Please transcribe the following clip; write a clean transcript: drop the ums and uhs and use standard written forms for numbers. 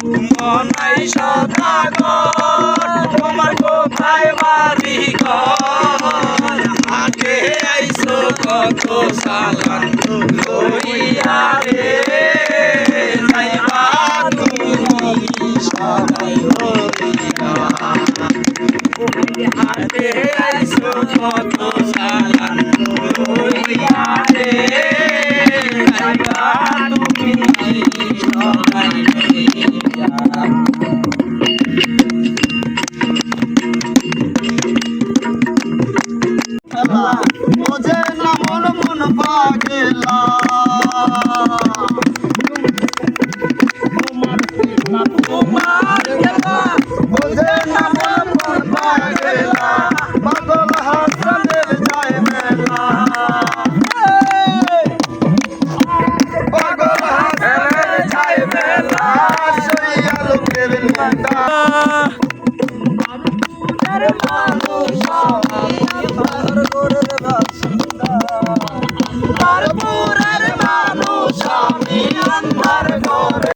মনাই সদাগর তোমার কোথায় বাড়ি ঘর হাটে আইছো কত সালান লইয়া রে যাইবা তুমি সবাই লইয়া হাটে আইছো কত সালান লইয়া রে যাইবা তুমি সবাই লইয়া বোঝে না মন মন পাগলা বোঝে না মন মন পাগলা পাগল হাসানের যায় মেলা পাগল হাসানের যায় মেলা সইয়া লোকের নেতা মানুষ